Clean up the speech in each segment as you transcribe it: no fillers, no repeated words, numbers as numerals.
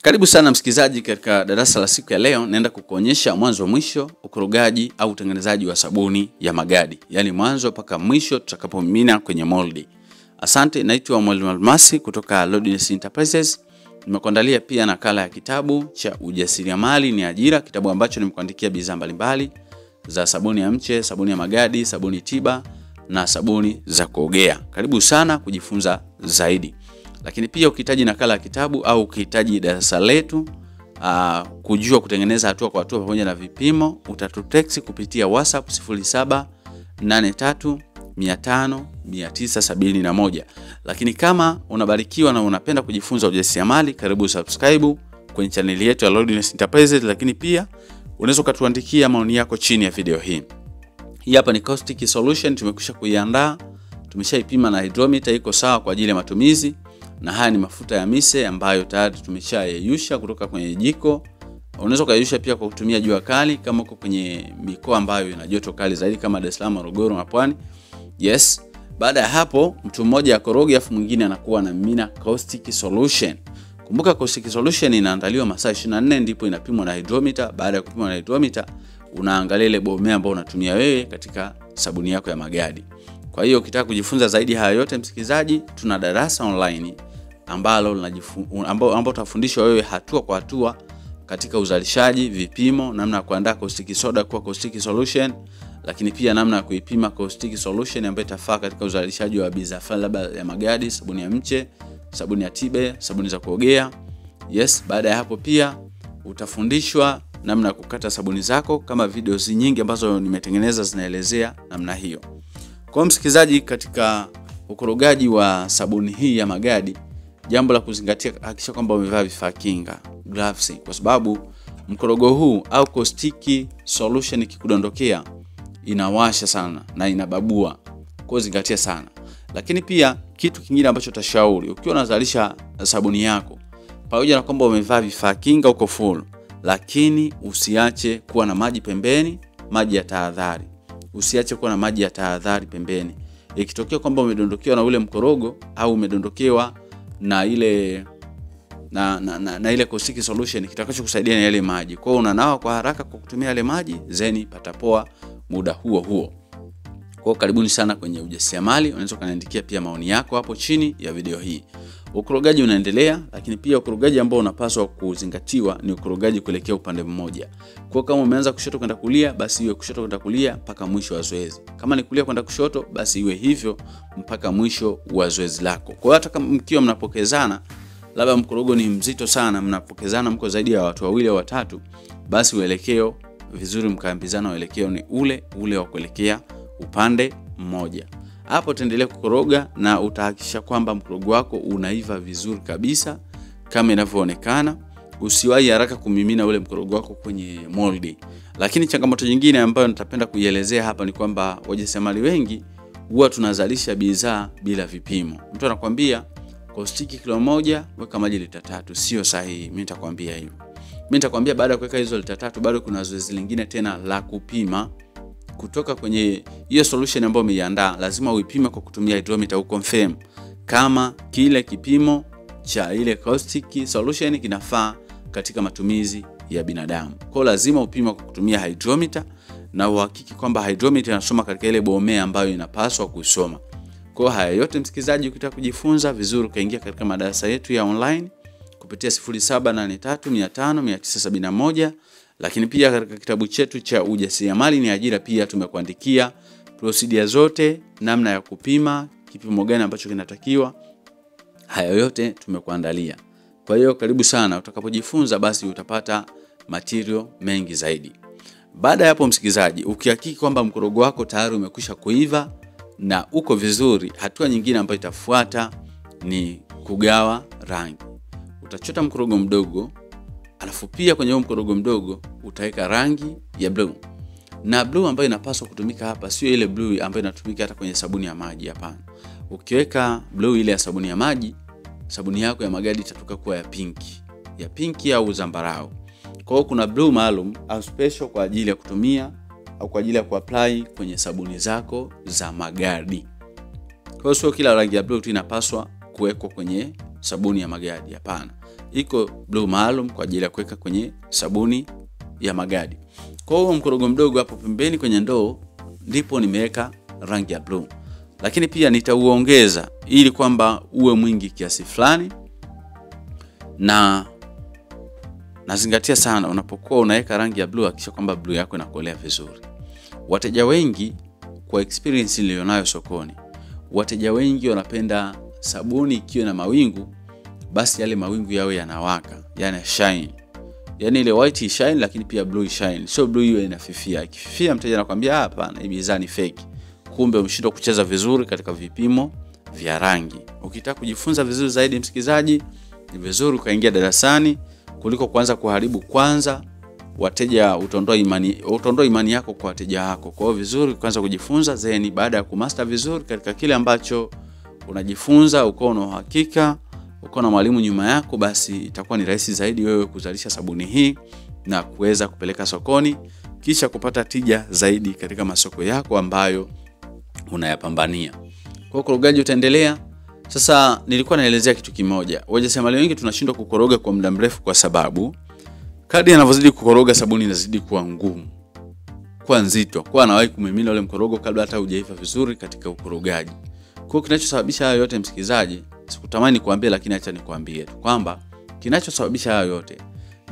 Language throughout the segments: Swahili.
Karibu sana msikizaji katika darasa la siku ya leo. Naenda kukuonyesha mwanzo mwisho ukorogaji au utengenezaji wa sabuni ya magadi. Yaani mwanzo mpaka mwisho tutakapomimina kwenye moldi. Asante, naitwa Mwalimu Almasi kutoka Lodness Enterprises. Nimekuandalia pia nakala ya kitabu cha ujasiriamali ni ajira, kitabu ambacho nimekuandikia bidhaa mbalimbali za sabuni ya mche, sabuni ya magadi, sabuni tiba na sabuni za kuogea. Karibu sana kujifunza zaidi. Lakini pia ukihitaji nakala ya kitabu au ukihitaji darasa letu kujua kutengeneza hatua kwa hatua pamoja na vipimo, utatutext kupitia WhatsApp 0783500971. Lakini kama unabarikiwa na unapenda kujifunza ujasiriamali, karibu subscribe kwenye channel yetu ya Lodness Enterprises. Lakini pia unaweza kutuandikia maoni yako chini ya video hii. Hii hapa ni caustic solution, tumekwisha kuiandaa, tumeshaipima na hydrometer iko sawa kwa ajili ya matumizi. Na haya ni mafuta ya mise ambayo tayari tumeshayeyusha kutoka kwenye jiko. Unaweza kuyeyusha pia kwa kutumia jua kali kama uko kwenye mikoa ambayo ina joto kali zaidi kama Dar es Salaam, Morogoro na Pwani. Yes. Baada ya hapo mtu mmoja akoroge afu mwingine anakuwa na mimina caustic solution. Kumbuka caustic solution inaandaliwa masaa 24 ndipo inapimwa na hydrometer. Baada ya kupimwa na hydrometer unaangalia ile bomea ambayo unatumia wewe katika sabuni yako ya magadi. Kwa hiyo ukitaka kujifunza zaidi haya yote msikizaji, tuna darasa online ambalo utafundishwa wewe hatua kwa hatua katika uzalishaji, vipimo, namna ya kuandaa caustic soda kuwa caustic solution, lakini pia namna ya kuipima caustic solution ambayo itafaa katika uzalishaji wa bidhaa labda ya magadi, sabuni ya mche, sabuni ya tibe, sabuni za kuogea. Yes, baada ya hapo pia utafundishwa namna ya kukata sabuni zako kama videos nyingi ambazo nimetengeneza zinaelezea namna hiyo. Kwa msikizaji, katika ukorogaji wa sabuni hii ya magadi, jambo la kuzingatia, hakikisha kwamba umevaa vifaa kinga, gloves, kwa sababu mkorogo huu au caustic solution ikikudondokea inawasha sana na inababua. Kwa zingatia sana. Lakini pia kitu kingine ambacho tashauri, ukiwa unazalisha sabuni yako, pamoja na kwamba umevaa vifaa kinga uko full, lakini usiache kuwa na maji pembeni, maji ya tahadhari. Usiache kuwa na maji ya tahadhari pembeni. Ikitokea kwamba umedondokewa na ule mkorogo au umedondokewa na ile ile caustic solution, kitakacho kusaidia na yale maji. Kwa hiyo unanawa kwa haraka kwa kutumia yale maji, zeni patapoa muda huo. Kwa karibuni sana kwenye ujasiriamali. Unaweza kuniandikia pia maoni yako hapo chini ya video hii. Ukorogaji unaendelea, lakini pia ukorogaji ambao unapaswa kuzingatiwa ni ukorogaji kuelekea upande mmoja. Kwa kama umeanza kushoto kwenda kulia, basi iwe kushoto kwenda kulia mpaka mwisho wa zoezi. Kama ni kulia kwenda kushoto, basi iwe hivyo mpaka mwisho wa zoezi lako. Kwa hata kama mkiwa mnapokezana, labda mkorogo ni mzito sana, mnapokezana mko zaidi ya watu wawili au watatu, basi uelekeo vizuri, mkaambizana uelekeo ni ule wa kuelekea upande mmoja. Hapo utaendelea kukoroga na utahakikisha kwamba mkorogo wako unaiva vizuri kabisa kama inavyoonekana. Usiwahi haraka kumimina ule mkorogo wako kwenye moldi. Lakini changamoto nyingine ambayo nitapenda kuielezea hapa ni kwamba wajasiriamali wengi huwa tunazalisha bidhaa bila vipimo. Mtu anakuambia caustic kilo moja weka maji lita 3. Sio sahihi. Mimi nitakwambia hivyo. Mimi nitakwambia baada ya kuweka hizo lita 3 bado kuna zoezi lingine tena la kupima kutoka kwenye hiyo solution ambayo umeiandaa. Lazima uipime kwa kutumia hydrometer uconfirm kama kile kipimo cha ile caustic solution kinafaa katika matumizi ya binadamu. Kwa lazima upime kwa kutumia hydrometer na uhakiki kwamba hydrometer inasoma katika ile bomea ambayo inapaswa kusoma. Kwa haya yote msikizaji, ukitaka kujifunza vizuri kaingia katika madarasa yetu ya online kupitia 0783500971. Lakini pia katika kitabu chetu cha ujasiriamali ni ajira pia tumekuandikia procedure zote, namna ya kupima, kipimo gani ambacho kinatakiwa. Haya yote tumekuandalia. Kwa hiyo karibu sana, utakapojifunza basi utapata material mengi zaidi. Baada ya hapo msikizaji, ukihakiki kwamba mkorogo wako tayari umekwisha kuiva na uko vizuri, hatua nyingine ambayo itafuata ni kugawa rangi. Utachota mkorogo mdogo, alafu pia kwenye huo mkorogo mdogo utaweka rangi ya blue. Na blue ambayo inapaswa kutumika hapa sio ile blue ambayo inatumika hata kwenye sabuni ya maji, hapana. Ukiweka blue ile ya sabuni ya maji, sabuni yako ya magadi itatoka kuwa ya pinki au zambarau. Kwa hiyo kuna blue maalum au special kwa ajili ya kutumia au kwa ajili ya kuapply kwenye sabuni zako za magadi. Kwa hiyo sio kila rangi ya blue tu inapaswa kuwekwa kwenye sabuni ya magadi, hapana. iko blue maalum kwa ajili ya kuweka kwenye sabuni ya magadi. Kwa hiyo mkorogo mdogo hapo pembeni kwenye ndoo ndipo nimeweka rangi ya blue. Lakini pia nitauongeza ili kwamba uwe mwingi kiasi fulani, na nazingatia sana unapokuwa unaweka rangi ya blue, hakikisha kwamba blue yako inakolea vizuri. Wateja wengi, kwa experience nilionayo sokoni, wateja wengi wanapenda sabuni ikiwa na mawingu, basi yale mawingu yawe yanawaka, yana shine. Yaani ile white shine lakini pia blue shine. Sio blue iwe inafifia. Ikififia mteja anakuambia hapana, hii bidhaa ni fake. Kumbe umeshindwa kucheza vizuri katika vipimo vya rangi. Ukitaka kujifunza vizuri zaidi msikizaji, ni vizuri ukaingia darasani kuliko kuanza kuharibu kwanza wateja. Utaondoa imani yako kwa wateja wako. Kwa hiyo vizuri kwanza kujifunza, then baada ya kumaster vizuri katika kile ambacho unajifunza, uko na uhakika, uko na mwalimu nyuma yako, basi itakuwa ni rahisi zaidi wewe kuzalisha sabuni hii na kuweza kupeleka sokoni, kisha kupata tija zaidi katika masoko yako ambayo unayapambania. Kwa ukorogaji utaendelea. Sasa nilikuwa naelezea kitu kimoja. Wajasiriamali wengi tunashindwa kukoroga kwa muda mrefu kwa sababu kadri anavyozidi kukoroga sabuni inazidi kuwa ngumu, kuwa nzito, kwa anawahi kumimina ule mkorogo kabla hata hujaiva vizuri katika ukorogaji. Kwa kinachosababisha hayo yote msikizaji, sikutamani kuambia lakini acha nikwambie tu kwamba kinachosababisha hayo yote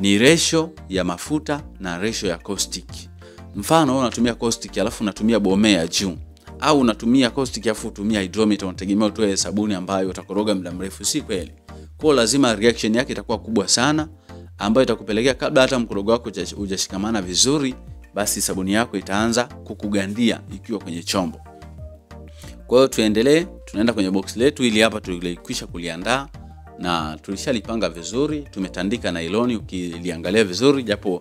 ni ratio ya mafuta na ratio ya caustic. Mfano wewe unatumia caustic alafu unatumia bomea juu, au unatumia caustic alafu unatumia hydrometer, unategemea utoe sabuni ambayo utakoroga muda mrefu, si kweli. Kwa lazima reaction yake itakuwa kubwa sana, ambayo itakupelekea kabla hata mkorogo wako hujashikamana vizuri, basi sabuni yako itaanza kukugandia ikiwa kwenye chombo. Kwa hiyo tuendelee, tunaenda kwenye box letu ili hapa tulikwisha kuliandaa na tulishalipanga vizuri, tumetandika nailoni ukiliangalia vizuri, japo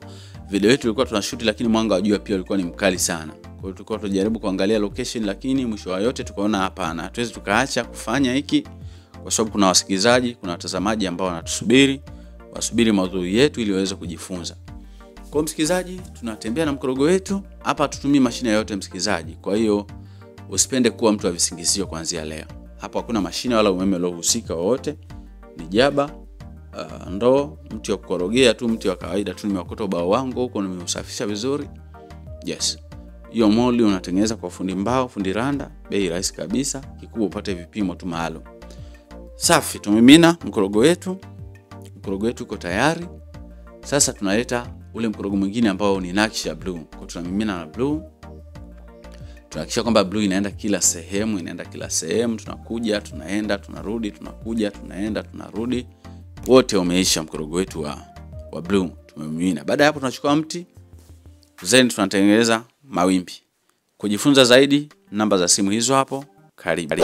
video yetu ilikuwa tunashoot lakini mwanga wa jua pia ulikuwa ni mkali sana. Kwa hiyo tulikuwa tunajaribu kuangalia location, lakini mwisho wa yote tukaona hapana, hatuwezi tukaacha kufanya hiki kwa sababu kuna wasikilizaji, kuna watazamaji ambao wanatusubiri, wasubiri maudhui yetu ili waweze kujifunza. Kwa msikilizaji, tunatembea na mkorogo wetu. Hapa tutumii mashine yote msikilizaji. Kwa hiyo usipende kuwa mtu wa visingizio kuanzia leo. Hapa hakuna mashine wala umeme uliohusika wote. Ni jaba, ndoo, mti wa kukorogea tu, mti wa kawaida tu. Nimeokota ubao wangu huko, nimeusafisha vizuri. Yes. Hiyo moldi unatengeneza kwa fundi mbao, fundi randa, bei rahisi kabisa. Kikubwa upate vipimo tu maalum. Safi, tumimina mkorogo wetu. Mkorogo wetu uko tayari. Sasa tunaleta ule mkorogo mwingine ambao ni nakshi ya blue. Kwa tunamimina na blue. Tunahakikisha kwamba blue inaenda kila sehemu, tunakuja, tunaenda, tunarudi, tunakuja, tunaenda, tunarudi. Wote umeisha mkorogo wetu wa blue. Tumemimina. Baada ya hapo tunachukua mti, then tunatengeneza mawimbi. Kujifunza zaidi, namba za simu hizo hapo. Karibu.